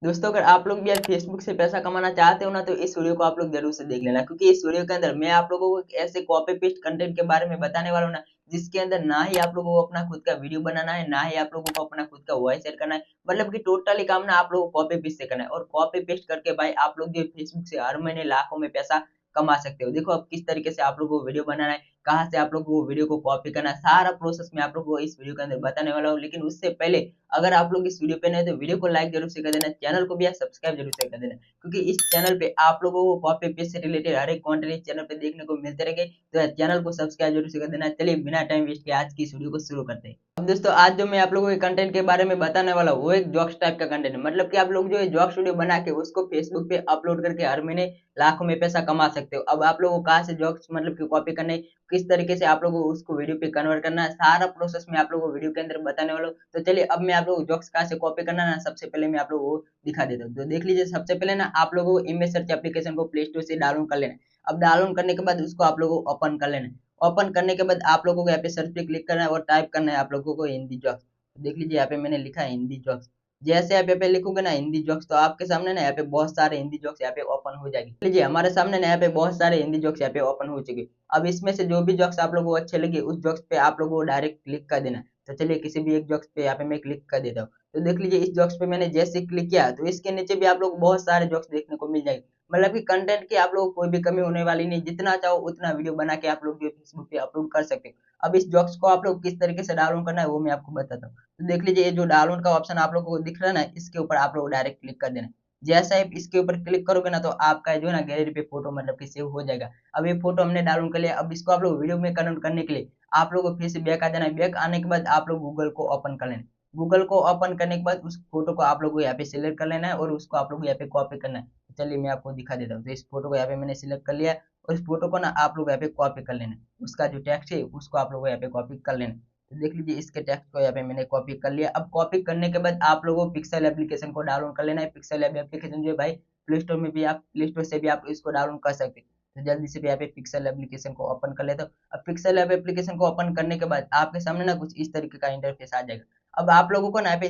दोस्तों अगर आप लोग भी यार फेसबुक से पैसा कमाना चाहते हो ना तो इस वीडियो को आप लोग जरूर से देख लेना, क्योंकि इस वीडियो के अंदर मैं आप लोगों को ऐसे कॉपी पेस्ट कंटेंट के बारे में बताने वाला हूँ ना, जिसके अंदर ना ही आप लोगों को अपना खुद का वीडियो बनाना है, ना ही आप लोगों को अपना खुद का वॉइस एड करना है। मतलब कि टोटली काम ना आप लोगों को कॉपी पेस्ट से करना है, और कॉपी पेस्ट करके भाई आप लोग जो फेसबुक से हर महीने लाखों में पैसा कमा सकते हो। देखो अब किस तरीके से आप लोगों को वीडियो बनाना है, कहाँ से आप लोगों को वीडियो को कॉपी करना है, सारा प्रोसेस मैं आप लोगों को इस वीडियो के अंदर बताने वाला हूँ। लेकिन उससे पहले अगर आप लोग इस वीडियो पे नए तो वीडियो को लाइक जरूर से कर देना, चैनल को भी यार सब्सक्राइब जरूर से कर देना, क्योंकि इस चैनल पे आप लोगों को कॉपी पेस्ट से रिलेटेड हर एक कंटेंट इस चैनल पे देखने को मिलते रहेंगे। तो यार चैनल को सब्सक्राइब जरूर से कर देना। चलिए बिना टाइम वेस्ट किए आज की इस वीडियो को शुरू करते हैं। अब दोस्तों आज जो मैं आप लोगों के कंटेंट के बारे में बताने वाला हूँ वो एक जॉक्स टाइप का कंटेंट है। मतलब कि आप लोग जो है जॉक्स वीडियो बना के उसको फेसबुक पे अपलोड करके हर महीने लाखों में पैसा कमा सकते हो। अब आप लोगों को कहाँ से जॉक्स मतलब कि कॉपी करने, किस तरीके से आप लोगों को उसको वीडियो पे कन्वर्ट करना है, सारा प्रोसेस मैं आप लोगों को वीडियो के अंदर बताने वाला हूँ। तो चलिए अब मैं आप लोगों को जॉक्स कहाँ से कॉपी करना है ना, सबसे पहले मैं आप लोगों को दिखा देता हूँ। तो देख लीजिए, सबसे पहले ना आप लोगों को इमेज सर्च एप्लीकेशन को प्ले स्टोर से डाउनलोड कर लेना है। अब डाउनलोड करने के बाद उसको आप लोगों को ओपन कर लेना है। ओपन करने के बाद आप लोगों को यहाँ पे सर्च पे क्लिक करना है और टाइप करना है आप लोगों को हिंदी जॉक्स। देख लीजिए यहाँ पे मैंने लिखा है हिंदी जॉक्स। जैसे आप यहाँ पे लिखोगे ना हिंदी जॉक्स, तो आपके सामने ना यहाँ पे बहुत सारे हिंदी जॉक्स यहाँ पे ओपन हो जाएगी। लीजिए हमारे सामने ना यहाँ पे बहुत सारे हिंदी जॉक्स यहाँ पे ओपन हो चुके। अब इसमें से जो भी जॉक्स आप लोगों को अच्छे लगे उस जॉक्स पे आप लोगों को डायरेक्ट क्लिक कर देना है। तो चलिए किसी भी एक जॉक्स पे यहाँ पे मैं क्लिक कर देता हूँ। तो देख लीजिए इस जॉक्स पे मैंने जैसे क्लिक किया तो इसके नीचे भी आप लोग बहुत सारे जॉक्स देखने को मिल जाएंगे। मतलब कि कंटेंट की आप लोगों को कोई भी कमी होने वाली नहीं, जितना चाहो उतना वीडियो बना के आप लोग जो फेसबुक पे अपलोड कर सकते हो। अब इस जॉक्स को आप लोग किस तरीके से डाउनलोड करना है वो मैं आपको बताता हूँ। तो देख लीजिए ये जो डाउनलोड का ऑप्शन आप लोगों को दिख रहा है ना, इसके ऊपर आप लोग डायरेक्ट क्लिक कर देना। जैसे आप इसके ऊपर क्लिक करोगे ना तो आपका जो है ना गैलरी पे फोटो मतलब कि सेव हो जाएगा। अब ये फोटो हमने डाउनलोड कर लिया। अब इसको आप लोग वीडियो में कन्वर्ट करने के लिए आप लोगों को फिर से बैक आ जाना है। बैक आने के बाद आप लोग गूगल को ओपन कर लेना। गूगल को ओपन करने के बाद उस फोटो को आप लोग को यहाँ पे सिलेक्ट कर लेना है और उसको आप लोग को यहाँ पे कॉपी करना है। तो चलिए मैं आपको दिखा देता हूँ। तो इस फोटो को यहाँ पे मैंने सिलेक्ट कर लिया और इस फोटो को ना आप लोग यहाँ पे कॉपी कर लेना है। उसका जो टेक्स्ट है उसको आप लोग को यहाँ पे कॉपी कर लेना है। तो देख लीजिए इसके टेक्स्ट को यहाँ पे मैंने कॉपी कर लिया। अब कॉपी करने के बाद आप लोगों को पिक्सल एप्लीकेशन को डाउनलोड कर लेना है। पिक्सल एप्लीकेशन जो है भाई प्ले स्टोर से भी आप इसको डाउनलोड कर सकते हैं। तो जल्दी से भी यहाँ पे पिक्सल एप्लीकेशन को ओपन कर लेता हूँ। अब पिक्सल ऐप एप्लीकेशन को ओपन करने के बाद आपके सामने ना कुछ इस तरीके का इंटरफेस आ जाएगा। अब आप लोगों को ना यहाँ पे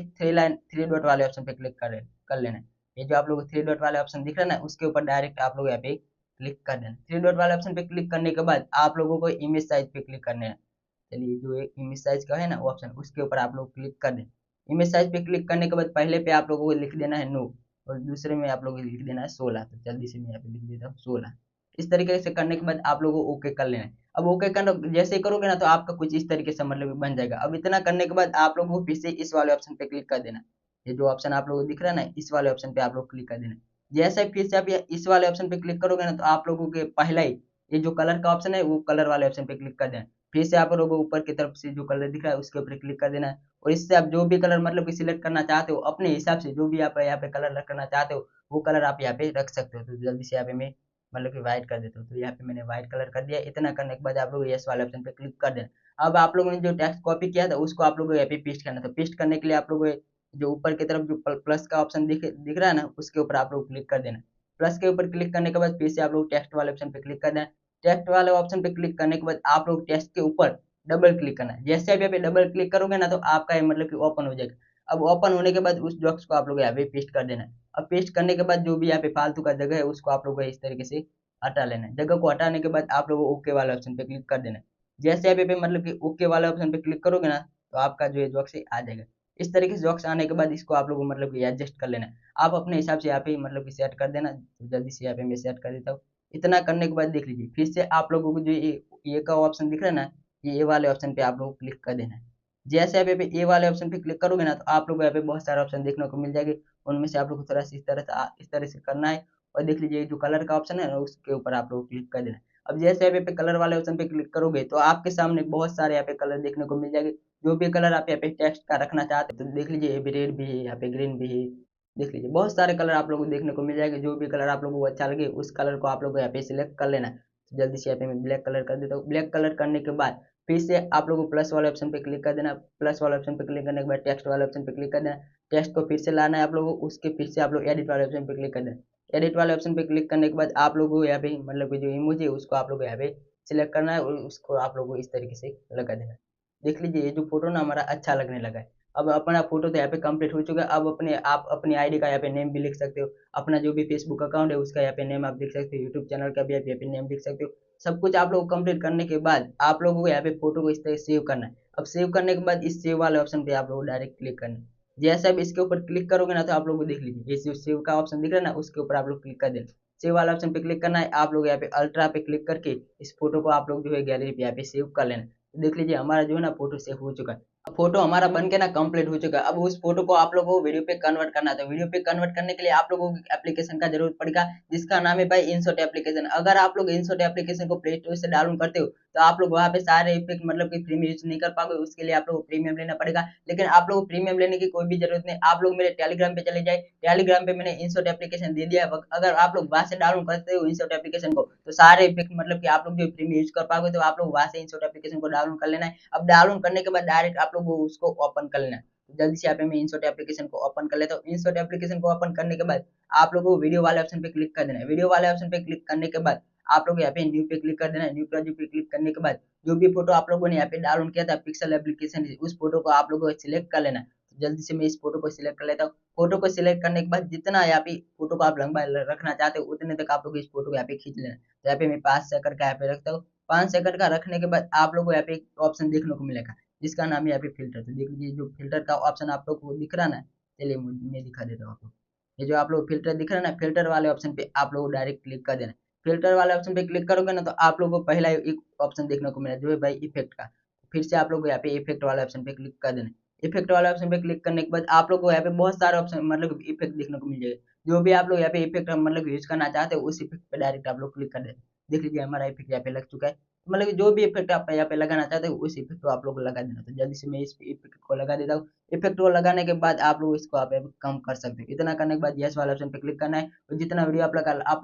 थ्री डॉट वाले ऑप्शन पे क्लिक कर लेना है। ये जो आप लोगों को थ्री डॉट वाले ऑप्शन दिख रहा है ना, उसके ऊपर डायरेक्ट आप लोग यहाँ पे क्लिक कर देना। थ्री डॉट वाले ऑप्शन पे क्लिक करने के बाद आप लोगों को इमेज साइज पे क्लिक करना है। चलिए जो एक इमेज साइज का है ना ऑप्शन, उसके ऊपर आप लोग क्लिक कर दें। इमेज साइज पे क्लिक करने के बाद पहले पे आप लोगों को लिख देना है नो, और दूसरे में आप लोगों को लिख देना है 16। तो जल्दी से मैं यहाँ पे लिख देता हूँ 16। इस तरीके से करने के बाद आप लोगों को ओके कर लेना है। अब ओके करना जैसे ही करोगे ना तो आपका कुछ इस तरीके से मतलब बन जाएगा। अब इतना करने के बाद आप लोगों को फिर से इस वाले ऑप्शन पे क्लिक कर देना। ये जो ऑप्शन आप लोगों को दिख रहा है ना, इस वाले ऑप्शन पे आप लोग क्लिक कर देना। जैसे ही फिर से आप इस वाले ऑप्शन पे क्लिक करोगे ना तो आप लोगों के पहला ही ये जो कलर का ऑप्शन है वो कलर वाले ऑप्शन पे क्लिक कर देना। फिर से आप लोगों को ऊपर की तरफ से जो कलर दिख रहा है उसके ऊपर क्लिक कर देना है। और इससे आप जो भी कलर मतलब कि सिलेक्ट करना चाहते हो अपने हिसाब से, जो भी आप यहाँ पे कलर करना चाहते हो वो कलर आप यहाँ पे रख सकते हो। तो जल्दी से यहाँ पे मैं मतलब कि व्हाइट कर देता हूँ। तो यहाँ पे मैंने व्हाइट कलर कर दिया। इतना करने के बाद आप लोग यस वाले ऑप्शन पे क्लिक कर देना। अब आप लोगों ने जो टेक्स्ट कॉपी किया था उसको आप लोगों को यहाँ पे पेस्ट करना था। पेस्ट करने के लिए आप लोगों को जो ऊपर की तरफ जो प्लस का ऑप्शन दिख रहा है ना, उसके ऊपर आप लोग क्लिक कर देना। प्लस के ऊपर क्लिक करने के बाद फिर से आप लोग टेक्स्ट वाले ऑप्शन पे क्लिक कर देना। टेक्स्ट वाले ऑप्शन पे क्लिक करने के बाद आप लोग टेक्स्ट के ऊपर डबल क्लिक करना है। जैसे आप यहाँ पे डबल क्लिक करोगे ना तो आपका ये मतलब कि ओपन हो जाएगा। अब ओपन होने के बाद उस बॉक्स को आप लोग यहाँ पे पेस्ट कर देना है। अब पेस्ट करने के बाद जो भी यहाँ पे फालतू का जगह है उसको आप लोग को इस तरीके से हटा लेना है। जगह को हटाने के बाद आप लोग को ओके वाले ऑप्शन पे क्लिक कर देना है। जैसे आप यहाँ पे मतलब कि ओके वाले ऑप्शन पे क्लिक करोगे ना तो आपका जो है जॉक्स आ जाएगा। इस तरीके से जॉक्स आने के बाद इसको आप लोगों को मतलब कि एडजस्ट कर लेना है। आप अपने हिसाब से यहाँ पे मतलब कि सेट कर देना। तो जल्दी से यहाँ पे मैं सेट कर देता हूँ। इतना करने के बाद देख लीजिए फिर से आप लोगों को जो ये का ऑप्शन दिख रहा है ना, ये ए वाले ऑप्शन पे आप लोग को क्लिक कर देना है। जैसे आप यहाँ पे ए वाले ऑप्शन पे क्लिक करोगे ना तो आप लोग को यहाँ पे बहुत सारे ऑप्शन देखने को मिल जाएंगे। उनमें से आप लोग को थोड़ा सा इस तरह से करना है। और देख लीजिए जो कलर का ऑप्शन है ना उसके ऊपर आप लोग क्लिक कर देना है। अब जैसे आप यहाँ पे कलर वाले ऑप्शन पे क्लिक करोगे तो आपके सामने बहुत सारे यहाँ पे कलर देखने को मिल जाएंगे। जो भी कलर आप यहाँ पे टेक्स्ट का रखना चाहते हो तो देख लीजिए ये भी रेड भी है, यहाँ पे ग्रीन भी है। देख लीजिए बहुत सारे कलर आप लोगों को देखने को मिल जाएंगे। जो भी कलर आप लोगों को अच्छा लगे उस कलर को आप लोग को यहाँ पे सिलेक्ट कर लेना है। तो जल्दी से यहाँ पे मैं ब्लैक कलर कर देता हूँ। ब्लैक कलर करने के बाद फिर से आप लोगों को प्लस वाले ऑप्शन पे क्लिक कर देना। प्लस वाले ऑप्शन पे क्लिक करने के बाद टेक्स्ट वाले ऑप्शन पे क्लिक कर देना। टेक्स्ट को फिर से लाना है आप लोगों को, उसके फिर से आप लोग एडिट वाले ऑप्शन पे क्लिक कर देना। एडिट वाले ऑप्शन पे क्लिक करने के बाद आप लोगों को यहाँ पे मतलब कि जो इमोजी है उसको आप लोग को यहाँ पे सिलेक्ट करना है और उसको आप लोगों को इस तरीके से लगा देना। देख लीजिए ये जो फोटो ना हमारा अच्छा लगने लगा है। अब अपना फोटो तो यहाँ पे कंप्लीट हो चुका है। अब आप अपनी आईडी का यहाँ पे नेम भी लिख सकते हो, अपना जो भी फेसबुक अकाउंट है उसका यहाँ पे नेम आप लिख सकते हो, यूट्यूब चैनल का भी आप यहाँ पे नेम लिख सकते हो। सब कुछ आप लोग कंप्लीट करने के बाद आप लोगों को यहाँ पे फोटो को इस तरह सेव करना है। अब सेव करने के बाद इस सेव वाले ऑप्शन पे आप लोग डायरेक्ट क्लिक करना है। जैसे अब इसके ऊपर क्लिक करोगे ना तो आप लोग को देख लीजिए ये सेव का ऑप्शन दिख रहा है ना, उसके ऊपर आप लोग क्लिक कर देना। सेव वाला ऑप्शन पे क्लिक करना है, आप लोग यहाँ पे अल्ट्रा पे क्लिक करके इस फोटो को आप लोग जो है गैलरी पे यहाँ पे सेव कर लेना। देख लीजिए हमारा जो है ना फोटो सेव हो चुका है। अब फोटो हमारा बन के ना कंप्लीट हो चुका है। अब उस फोटो को आप लोगों को वीडियो पे कन्वर्ट करना है, तो वीडियो पे कन्वर्ट करने के लिए आप लोगों को एप्लीकेशन का जरूरत पड़ेगा, जिसका नाम है भाई इनशॉट एप्लीकेशन। अगर आप लोग इनशॉट एप्लीकेशन को प्ले स्टोर से डाउनलोड करते हो तो आप लोग वहाँ पे सारे इफेक्ट मतलब कि फ्री में यूज नहीं कर पाओगे, उसके लिए आप लोग को प्रीमियम लेना पड़ेगा। लेकिन आप लोग को प्रीमियम लेने की कोई भी जरूरत नहीं, आप लोग मेरे टेलीग्राम पे चले जाए, टेलीग्राम पे मैंने इनशॉट एप्लीकेशन दे दिया है। अगर आप लोग वहां से डाउनलोड करते हो इनशॉट एप्लीकेशन को तो सारे इफेक्ट मतलब कि आप लोग जो फ्री में यूज कर पाओगे, तो आप लोग वहां से इनशॉट एप्लीकेशन को डाउनलोड कर लेना है। अब डाउनलोड करने के बाद डायरेक्ट आप लोग उसको ओपन कर लेना है। जल्दी से यहाँ पे मैं इनशॉट एप्लीकेशन को ओपन कर लेता हूँ। इनशॉट एप्लीकेशन को ओपन करने के बाद आप लोगों को वीडियो वाले ऑप्शन पे क्लिक कर देना है। वीडियो वाले ऑप्शन पे क्लिक करने के बाद आप लोग यहाँ पे न्यू पे क्लिक कर देना है। न्यू प्रोजेक्ट पे क्लिक करने के बाद जो भी फोटो आप लोगों ने यहाँ पे डाउनलोड किया था पिक्सल एप्लीकेशन से, उस फोटो को आप लोगों को सिलेक्ट कर लेना है। तो जल्दी से मैं इस फोटो को सिलेक्ट कर लेता हूँ। फोटो को सिलेक्ट करने के बाद जितना यहाँ पे फोटो को आप लंबा रखना चाहते हो उतने तक आप लोग इस फोटो को यहाँ पे खींच लेना। तो यहाँ पे मैं 5 सेकंड का यहाँ पे रखता हूँ। 5 सेकंड का रखने के बाद आप लोग को यहाँ पे एक ऑप्शन देखने को मिलेगा जिसका नाम है यहाँ पे फिल्टर। तो देख लीजिए जो फिल्टर का ऑप्शन आप लोग को दिख रहा ना, चलिए मैं दिखा देता हूँ आपको। ये जो आप लोग फिल्टर दिख रहा है ना, फिल्टर वाले ऑप्शन पे आप लोग डायरेक्ट क्लिक कर देना। फिल्टर वाले ऑप्शन पे क्लिक करोगे ना तो आप लोगों को पहला एक ऑप्शन देखने को मिला जो है भाई इफेक्ट का। फिर से आप लोग यहाँ पे इफेक्ट वाले ऑप्शन पे क्लिक कर देना। इफेक्ट वाले ऑप्शन पे क्लिक करने के बाद आप लोग को यहाँ पे बहुत सारे ऑप्शन मतलब इफेक्ट देखने को मिल जाएगा। जो भी आप लोग यहाँ पे इफेक्ट मतलब यूज करना चाहते हो उस इफेक्ट पे डायरेक्ट आप लोग क्लिक कर देना। देख लीजिए हमारा इफेक्ट यहाँ पे लग चुका है। मतलब कि जो भी इफेक्ट आप यहाँ पे लगाना चाहते हो उस इफेक्ट को आप लोग को लगा देना। तो जल्दी से मैं इस इफेक्ट को लगा देता हूँ। इफेक्ट को लगाने के बाद आप लोग इसको आप कम कर सकते हो। इतना करने के बाद यस वाले ऑप्शन पे क्लिक करना है और जितना वीडियो आप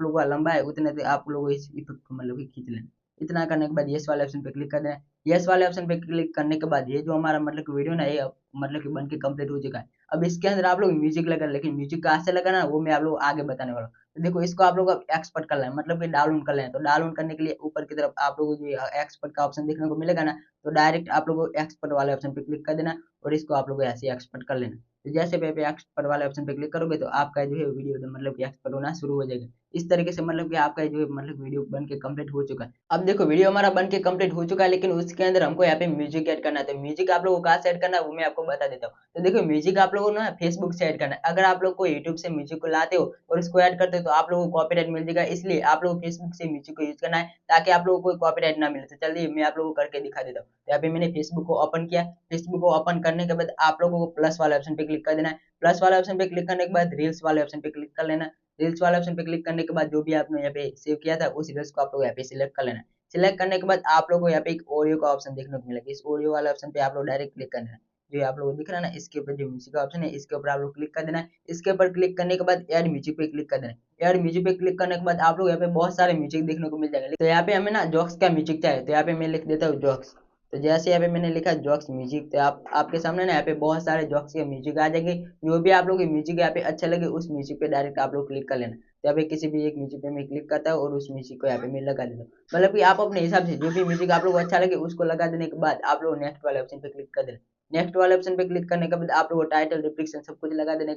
लोगों का लंबा है उतने आप लोगों को इस इफेक्ट को मतलब कि खींच लेना। इतना करने के बाद यस वाले ऑप्शन पे क्लिक कर देना है। यस वाले ऑप्शन पे क्लिक करने के बाद ये जो हमारा मतलब कि वीडियो ना ये मतलब कि बन के कंप्लीट हो चुका है। अब इसके अंदर आप लोग म्यूजिक लगा, लेकिन म्यूजिक कहाँ से लगाना वो मैं आप लोग आगे बताने वाला हूँ। तो देखो इसको आप लोग एक्सपर्ट कर लें मतलब कि डाउनलोड कर लें। तो डाउनलोड करने के लिए ऊपर की तरफ आप लोगों को जो एक्सपर्ट का ऑप्शन देखने को मिलेगा ना, तो डायरेक्ट आप लोगों को एक्सपर्ट वाले ऑप्शन पे क्लिक कर देना और इसको आप लोग ऐसे एक्सपर्ट कर लेना। तो जैसे पे एक्सपर्ट वाले ऑप्शन पे क्लिक करोगे तो आपका जो है वीडियो मतलब कि एक्सपर्ट होना शुरू हो जाएगा। इस तरीके से मतलब कि आपका जो है मतलब वीडियो बन के कंप्लीट हो चुका है। अब देखो वीडियो हमारा बन के कंप्लीट हो चुका है, लेकिन उसके अंदर हमको यहाँ पे म्यूजिक ऐड करना है। तो म्यूजिक आप लोगों को कहाँ से ऐड करना है वो मैं आपको बता देता हूँ। तो देखो म्यूजिक आप लोगों को ना फेसबुक से ऐड करना है। अगर आप लोग को यूट्यूब से म्यूजिक को लाते हो और उसको ऐड करते हो तो आप लोगों को कॉपीराइट मिल जाएगा, इसलिए आप लोगों को फेसबुक से म्यूजिक को यूज करना है ताकि आप लोगों को कोई कॉपीराइट ना मिले। तो चलिए मैं आप लोगों को करके दिखा देता हूँ। तो यहाँ पे मैंने फेसबुक को ओपन किया। फेसबुक को ओपन करने के बाद आप लोगों को प्लस वाले ऑप्शन पे क्लिक कर देना है। प्लस वाले ऑप्शन पे क्लिक करने के बाद रील्स वाले ऑप्शन पे क्लिक कर लेना। रील्स वाले ऑप्शन पे क्लिक करने के बाद जो भी आपने यहाँ पे सेव किया था उस रील्स को आप लोग यहाँ पे सिलेक्ट कर लेना। सिलेक्ट करने के बाद आप लोगों को यहाँ पे एक ऑडियो का ऑप्शन देखने को मिलेगा। इस ऑडियो वाले ऑप्शन पे आप लोग डायरेक्ट क्लिक करना है। जो आप लोगों को दिख रहा है ना इसके ऊपर जो म्यूजिक का ऑप्शन है इसके ऊपर आप लोग क्लिक कर देना है। इसके ऊपर क्लिक करने के बाद ऐड म्यूजिक पे क्लिक कर देना है। ऐड म्यूजिक पे क्लिक करने के बाद आप लोग यहाँ पे बहुत सारे म्यूजिक देखने को मिल जाएगा। तो यहाँ पे हमें ना जॉक्स का म्यूजिक चाहिए, तो यहाँ पे मैं लिख देता हूँ जॉक्स। तो जैसे यहाँ पे मैंने लिखा जॉक्स म्यूजिक, तो आपके सामने ना यहाँ पे बहुत सारे जॉक्स के म्यूजिक आ जाएंगे। जो भी आप लोग के म्यूजिक यहाँ पे अच्छा लगे उस म्यूजिक पे डायरेक्ट आप लोग क्लिक कर लेना। तो यहाँ पे किसी भी एक म्यूजिक पे मैं क्लिक करता हूँ और उस म्यूजिक को यहाँ पे मैं लगा देता हूँ। मतलब कि आप अपने हिसाब से जो भी म्यूजिक आप लोग को अच्छा लगे उसको लगा देने के बाद आप लोग नेक्स्ट वाले ऑप्शन पे क्लिक कर देना। नेक्स्ट वाले ऑप्शन पे क्लिक करने के बाद आप लोग टाइटल डिस्क्रिप्शन सब कुछ लगा देने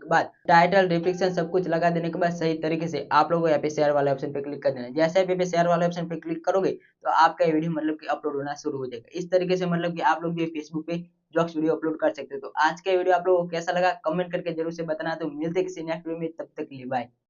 के बाद सही तरीके से आप लोग यहाँ पे शेयर वाले ऑप्शन पे क्लिक कर देना। जैसे भी शेयर वाले ऑप्शन पे क्लिक करोगे तो आपका ये वीडियो मतलब कि अपलोड होना शुरू हो जाएगा। इस तरीके से मतलब कि आप लोग भी फेसबुक पे जॉक्स वीडियो अपलोड कर सकते हो। तो आज का वीडियो आप लोगों को कैसा लगा कमेंट करके जरूर से बताना। तो मिलते हैं किसी नेक्स्ट वीडियो में, तब तक के लिए बाय।